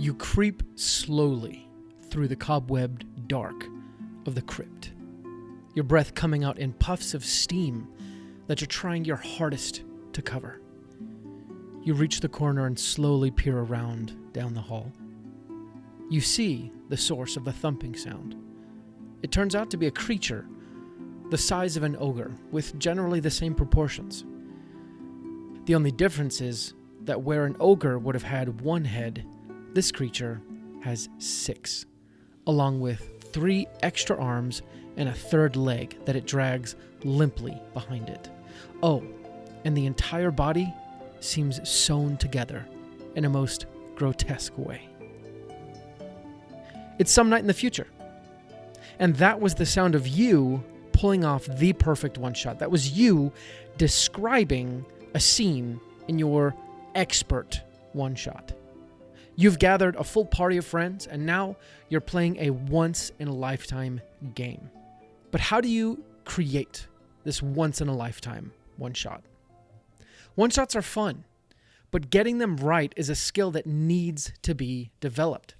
You creep slowly through the cobwebbed dark of the crypt, your breath coming out in puffs of steam that you're trying your hardest to cover. You reach the corner and slowly peer around down the hall. You see the source of the thumping sound. It turns out to be a creature the size of an ogre, with generally the same proportions. The only difference is that where an ogre would have had one head, this creature has 6, along with 3 extra arms and a third leg that it drags limply behind it. Oh, and the entire body seems sewn together in a most grotesque way. It's some night in the future. And that was the sound of you pulling off the perfect one-shot. That was you describing a scene in your expert one-shot. You've gathered a full party of friends, and now you're playing a once-in-a-lifetime game. But how do you create this once-in-a-lifetime one-shot? One-shots are fun, but getting them right is a skill that needs to be developed.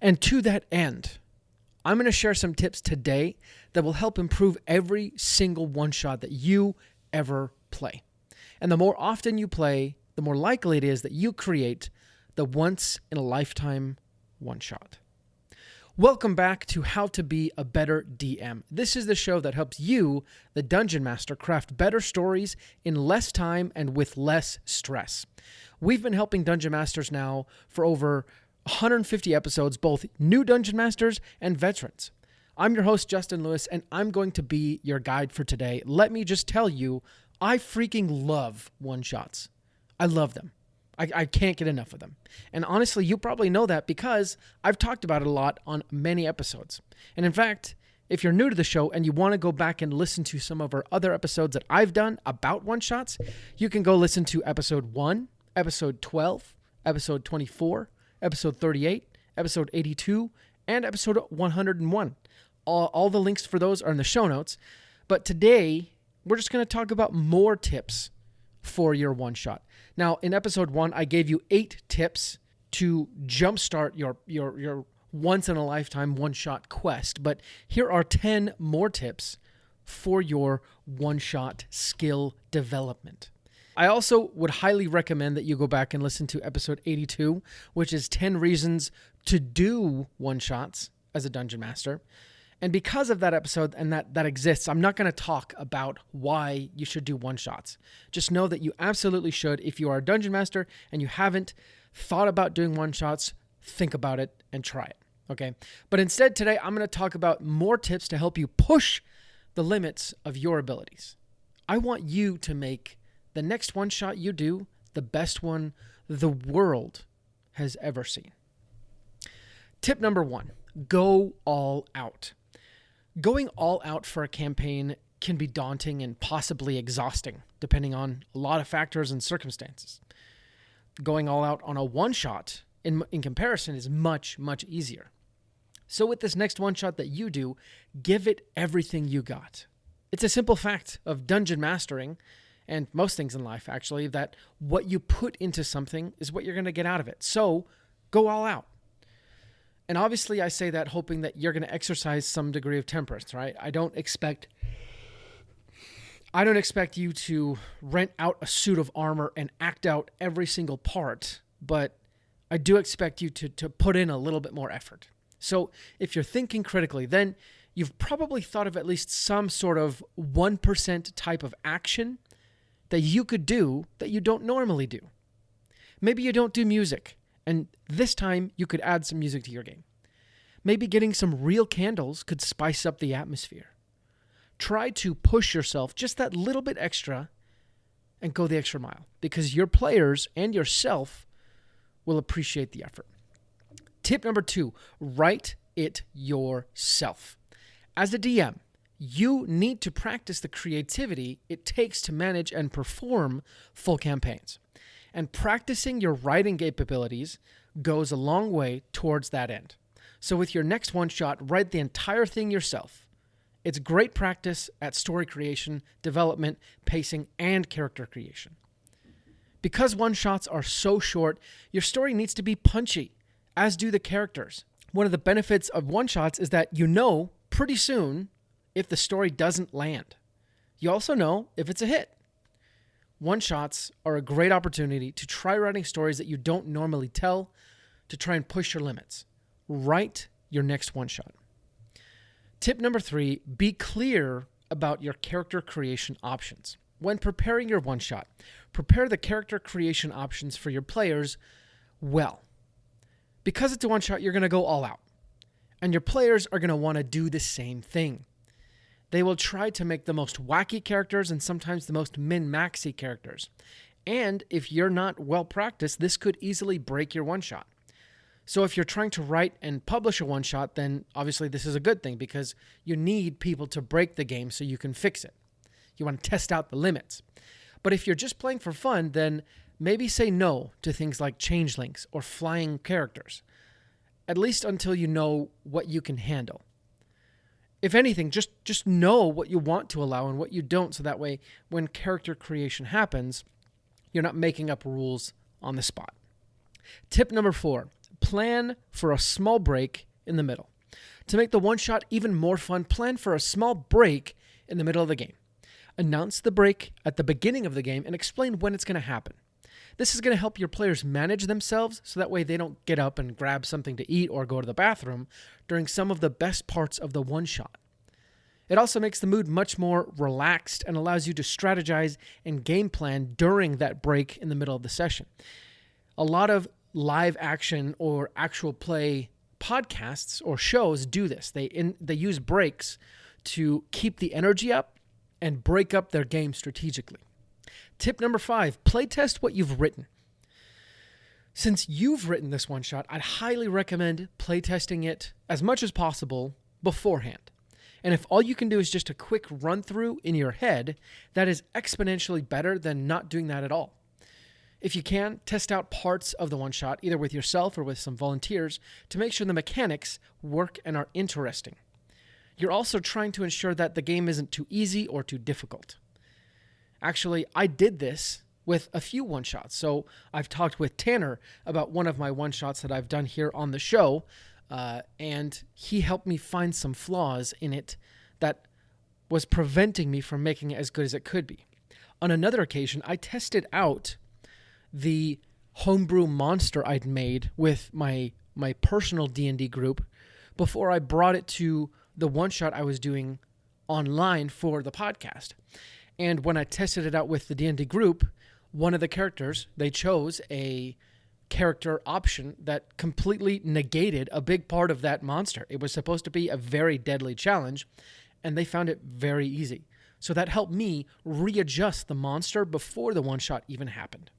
And to that end, I'm going to share some tips today that will help improve every single one-shot that you ever play. And the more often you play, the more likely it is that you create the once-in-a-lifetime one-shot. Welcome back to How to Be a Better DM. This is the show that helps you, the Dungeon Master, craft better stories in less time and with less stress. We've been helping Dungeon Masters now for over 150 episodes, both new Dungeon Masters and veterans. I'm your host, Justin Lewis, and I'm going to be your guide for today. Let me just tell you, I freaking love one-shots. I love them. I can't get enough of them. And honestly, you probably know that because I've talked about it a lot on many episodes. And in fact, if you're new to the show and you want to go back and listen to some of our other episodes that I've done about one-shots, you can go listen to episode 1, episode 12, episode 24, episode 38, episode 82, and episode 101. All the links for those are in the show notes. But today, we're just going to talk about more tips for your one-shot. Now, in episode 1, I gave you 8 tips to jumpstart your once-in-a-lifetime one-shot quest. But here are 10 more tips for your one-shot skill development. I also would highly recommend that you go back and listen to episode 82, which is 10 reasons to do one-shots as a Dungeon Master. And because of that episode and that exists, I'm not going to talk about why you should do one-shots. Just know that you absolutely should. If you are a Dungeon Master and you haven't thought about doing one-shots, think about it and try it, okay? But instead today, I'm going to talk about more tips to help you push the limits of your abilities. I want you to make the next one-shot you do the best one the world has ever seen. Tip number 1, go all out. Going all out for a campaign can be daunting and possibly exhausting, depending on a lot of factors and circumstances. Going all out on a one-shot, in comparison, is much, much easier. So with this next one-shot that you do, give it everything you got. It's a simple fact of dungeon mastering, and most things in life, actually, that what you put into something is what you're going to get out of it. So go all out. And obviously, I say that hoping that you're going to exercise some degree of temperance, right? I don't expect you to rent out a suit of armor and act out every single part, but I do expect you to put in a little bit more effort. So if you're thinking critically, then you've probably thought of at least some sort of 1% type of action that you could do that you don't normally do. Maybe you don't do music, and this time you could add some music to your game. Maybe getting some real candles could spice up the atmosphere. Try to push yourself just that little bit extra and go the extra mile, because your players and yourself will appreciate the effort. Tip number 2, write it yourself. As a DM, you need to practice the creativity it takes to manage and perform full campaigns. And practicing your writing capabilities goes a long way towards that end. So with your next one-shot, write the entire thing yourself. It's great practice at story creation, development, pacing, and character creation. Because one-shots are so short, your story needs to be punchy, as do the characters. One of the benefits of one-shots is that you know pretty soon if the story doesn't land. You also know if it's a hit. One-shots are a great opportunity to try writing stories that you don't normally tell, to try and push your limits. Write your next one-shot. Tip number 3, be clear about your character creation options. When preparing your one-shot, prepare the character creation options for your players well. Because it's a one-shot, you're going to go all out. And your players are going to want to do the same thing. They will try to make the most wacky characters and sometimes the most min-maxy characters. And if you're not well practiced, this could easily break your one-shot. So if you're trying to write and publish a one-shot, then obviously this is a good thing because you need people to break the game so you can fix it. You want to test out the limits. But if you're just playing for fun, then maybe say no to things like changelings or flying characters, at least until you know what you can handle. If anything, just know what you want to allow and what you don't, so that way when character creation happens, you're not making up rules on the spot. Tip number 4, plan for a small break in the middle. To make the one-shot even more fun, plan for a small break in the middle of the game. Announce the break at the beginning of the game and explain when it's going to happen. This is going to help your players manage themselves so that way they don't get up and grab something to eat or go to the bathroom during some of the best parts of the one-shot. It also makes the mood much more relaxed and allows you to strategize and game plan during that break in the middle of the session. A lot of live action or actual play podcasts or shows do this. They use breaks to keep the energy up and break up their game strategically. Tip number 5, playtest what you've written. Since you've written this one-shot, I'd highly recommend playtesting it as much as possible beforehand. And if all you can do is just a quick run-through in your head, that is exponentially better than not doing that at all. If you can, test out parts of the one-shot, either with yourself or with some volunteers, to make sure the mechanics work and are interesting. You're also trying to ensure that the game isn't too easy or too difficult. Actually, I did this with a few one-shots. So I've talked with Tanner about one of my one-shots that I've done here on the show, and he helped me find some flaws in it that was preventing me from making it as good as it could be. On another occasion, I tested out the homebrew monster I'd made with my personal D&D group before I brought it to the one-shot I was doing online for the podcast. And when I tested it out with the D&D group, one of the characters, they chose a character option that completely negated a big part of that monster. It was supposed to be a very deadly challenge, and they found it very easy. So that helped me readjust the monster before the one-shot even happened.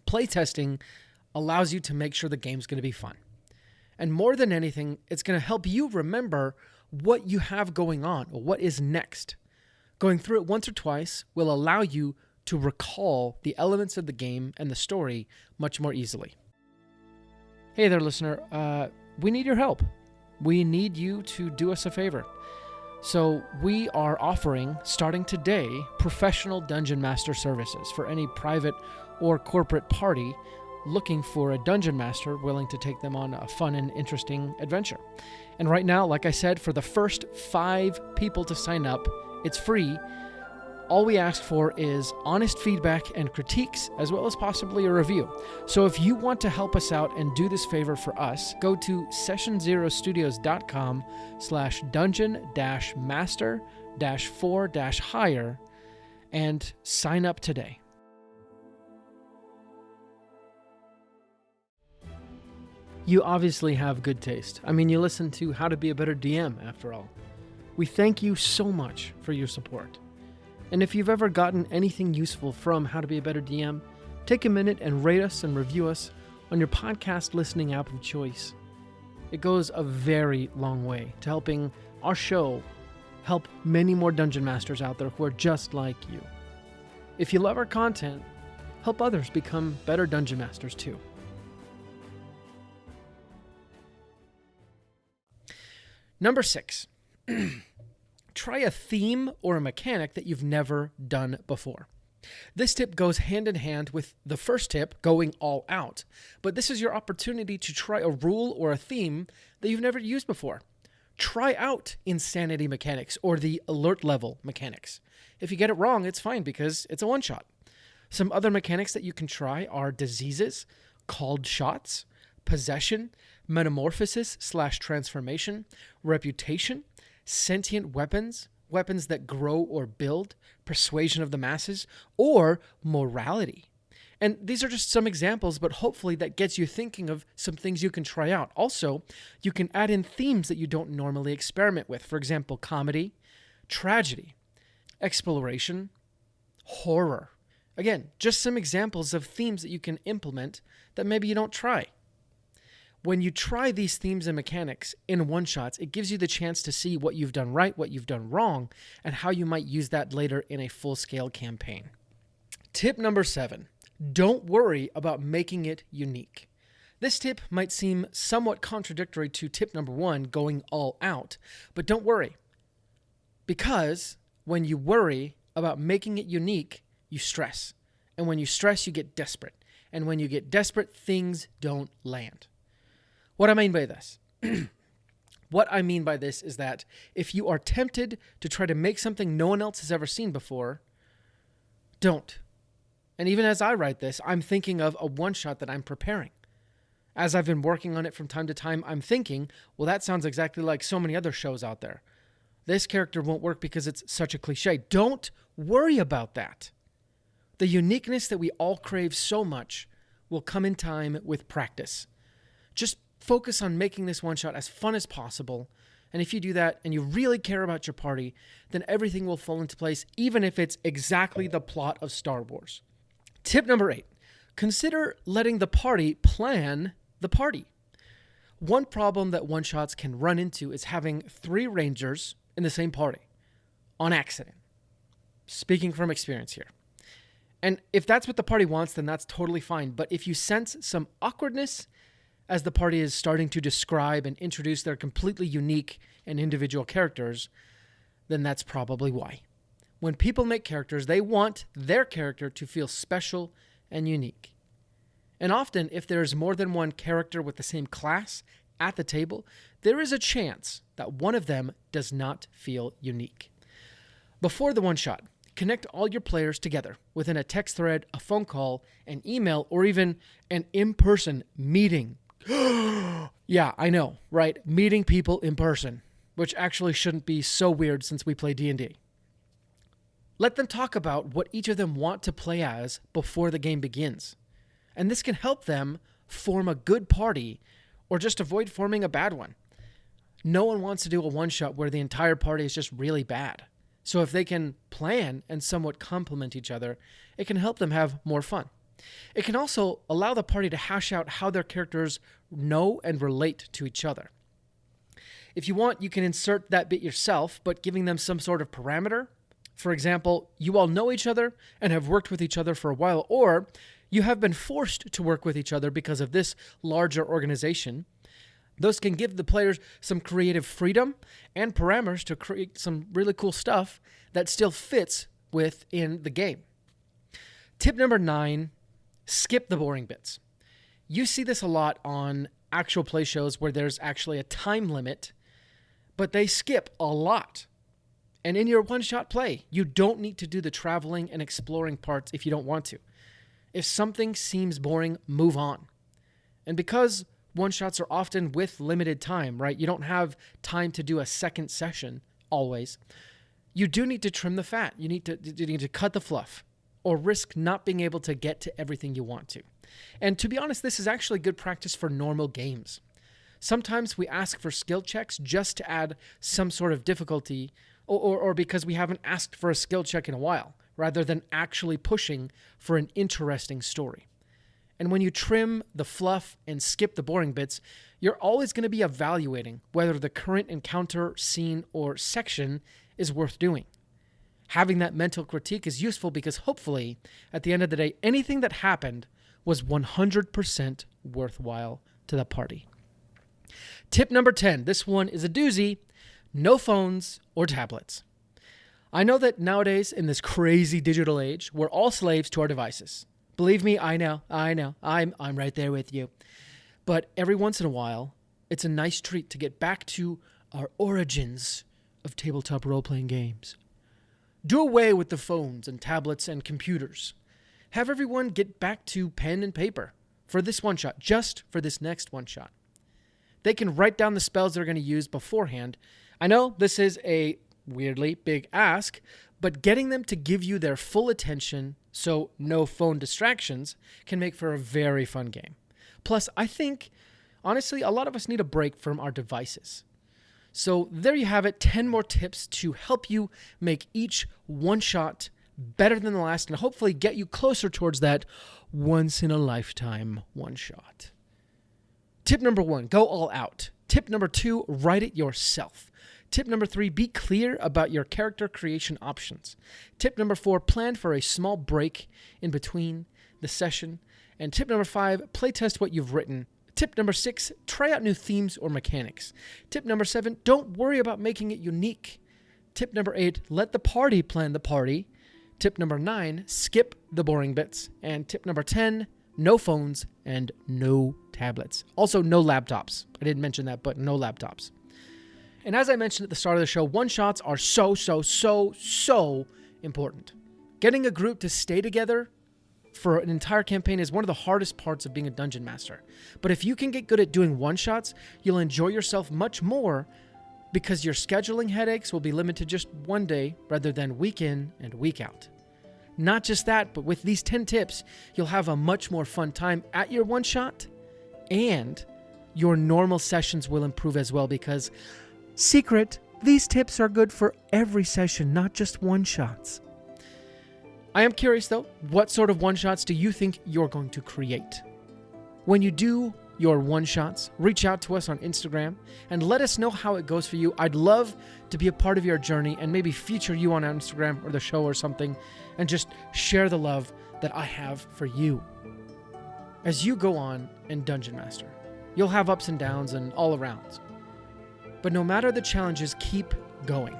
Playtesting allows you to make sure the game's going to be fun. And more than anything, it's going to help you remember what you have going on or what is next. Going through it once or twice will allow you to recall the elements of the game and the story much more easily. Hey there, listener. We need your help. We need you to do us a favor. So we are offering, starting today, professional Dungeon Master services for any private or corporate party looking for a Dungeon Master willing to take them on a fun and interesting adventure. And right now, like I said, for the first 5 people to sign up, it's free. All we ask for is honest feedback and critiques, as well as possibly a review. So if you want to help us out and do this favor for us, go to sessionzerostudios.com/dungeon-master-4-hire and sign up today. You obviously have good taste. I mean, you listen to How to Be a Better DM, after all. We thank you so much for your support. And if you've ever gotten anything useful from How to Be a Better DM, take a minute and rate us and review us on your podcast listening app of choice. It goes a very long way to helping our show help many more Dungeon Masters out there who are just like you. If you love our content, help others become better Dungeon Masters too. Number 6, try a theme or a mechanic that you've never done before. This tip goes hand in hand with the first tip, going all out, but this is your opportunity to try a rule or a theme that you've never used before. Try out insanity mechanics or the alert level mechanics. If you get it wrong, it's fine because it's a one-shot. Some other mechanics that you can try are diseases, called shots, possession, metamorphosis/transformation, reputation, sentient weapons, weapons that grow or build, persuasion of the masses, or morality. And these are just some examples, but hopefully that gets you thinking of some things you can try out. Also, you can add in themes that you don't normally experiment with. For example, comedy, tragedy, exploration, horror. Again, just some examples of themes that you can implement that maybe you don't try. When you try these themes and mechanics in one-shots, it gives you the chance to see what you've done right, what you've done wrong, and how you might use that later in a full-scale campaign. Tip number 7, don't worry about making it unique. This tip might seem somewhat contradictory to tip number 1, going all out, but don't worry. Because when you worry about making it unique, you stress. And when you stress, you get desperate. And when you get desperate, things don't land. What I mean by this? What I mean by this is that if you are tempted to try to make something no one else has ever seen before, don't. And even as I write this, I'm thinking of a one-shot that I'm preparing. As I've been working on it from time to time, I'm thinking, well, that sounds exactly like so many other shows out there. This character won't work because it's such a cliche. Don't worry about that. The uniqueness that we all crave so much will come in time with practice. Just focus on making this one shot as fun as possible. And if you do that and you really care about your party, then everything will fall into place, even if it's exactly the plot of Star Wars. Tip number 8, consider letting the party plan the party. One problem that one-shots can run into is having 3 Rangers in the same party on accident. Speaking from experience here. And if that's what the party wants, then that's totally fine. But if you sense some awkwardness as the party is starting to describe and introduce their completely unique and individual characters, then that's probably why. When people make characters, they want their character to feel special and unique. And often, if there's more than one character with the same class at the table, there is a chance that one of them does not feel unique. Before the one-shot, connect all your players together within a text thread, a phone call, an email, or even an in-person meeting. Yeah, I know, right? Meeting people in person, which actually shouldn't be so weird since we play D&D. Let them talk about what each of them want to play as before the game begins. And this can help them form a good party or just avoid forming a bad one. No one wants to do a one-shot where the entire party is just really bad. So if they can plan and somewhat complement each other, it can help them have more fun. It can also allow the party to hash out how their characters know and relate to each other. If you want, you can insert that bit yourself, but giving them some sort of parameter. For example, you all know each other and have worked with each other for a while, or you have been forced to work with each other because of this larger organization. Those can give the players some creative freedom and parameters to create some really cool stuff that still fits within the game. Tip number 9, skip the boring bits. You see this a lot on actual play shows where there's actually a time limit, but they skip a lot. And in your one-shot play, you don't need to do the traveling and exploring parts if you don't want to. If something seems boring, move on. And because one-shots are often with limited time, right? You don't have time to do a second session always. You do need to trim the fat. You need to cut the fluff or risk not being able to get to everything you want to. And to be honest, this is actually good practice for normal games. Sometimes we ask for skill checks just to add some sort of difficulty or because we haven't asked for a skill check in a while, rather than actually pushing for an interesting story. And when you trim the fluff and skip the boring bits, you're always going to be evaluating whether the current encounter, scene, or section is worth doing. Having that mental critique is useful because hopefully, at the end of the day, anything that happened was 100% worthwhile to the party. Tip number 10, this one is a doozy. No phones or tablets. I know that nowadays, in this crazy digital age, we're all slaves to our devices. Believe me, I know. I'm right there with you. But every once in a while, it's a nice treat to get back to our origins of tabletop role-playing games. Do away with the phones and tablets and computers. Have everyone get back to pen and paper for this one shot, just for this next one shot. They can write down the spells they're going to use beforehand. I know this is a weirdly big ask, but getting them to give you their full attention, so no phone distractions, can make for a very fun game. Plus, I think, honestly, a lot of us need a break from our devices. So there you have it, 10 more tips to help you make each one shot better than the last and hopefully get you closer towards that once-in-a-lifetime one shot. Tip number 1, go all out. Tip number 2, write it yourself. Tip number 3, be clear about your character creation options. Tip number 4, plan for a small break in between the session. And tip number 5, playtest what you've written. Tip number 6, try out new themes or mechanics. Tip number 7, don't worry about making it unique. Tip number 8, let the party plan the party. Tip number 9, skip the boring bits. And tip number 10, no phones and no tablets. Also, no laptops. I didn't mention that, but no laptops. And as I mentioned at the start of the show, one-shots are so important. Getting a group to stay together for an entire campaign is one of the hardest parts of being a dungeon master. But if you can get good at doing one-shots, you'll enjoy yourself much more because your scheduling headaches will be limited to just one day rather than week in and week out. Not just that, but with these 10 tips, you'll have a much more fun time at your one-shot, and your normal sessions will improve as well because, secret, these tips are good for every session, not just one-shots. I am curious though, what sort of one-shots do you think you're going to create? When you do your one-shots, reach out to us on Instagram and let us know how it goes for you. I'd love to be a part of your journey and maybe feature you on Instagram or the show or something and just share the love that I have for you. As you go on and Dungeon Master, you'll have ups and downs and all arounds. But no matter the challenges, keep going.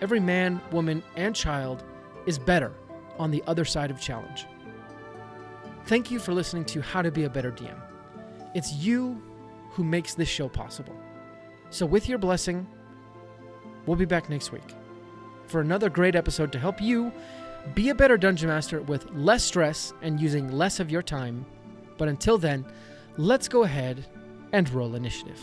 Every man, woman, and child is better on the other side of challenge. Thank you for listening to How to Be a Better DM. It's you who makes this show possible. So with your blessing, we'll be back next week for another great episode to help you be a better Dungeon Master with less stress and using less of your time. But until then, let's go ahead and roll initiative.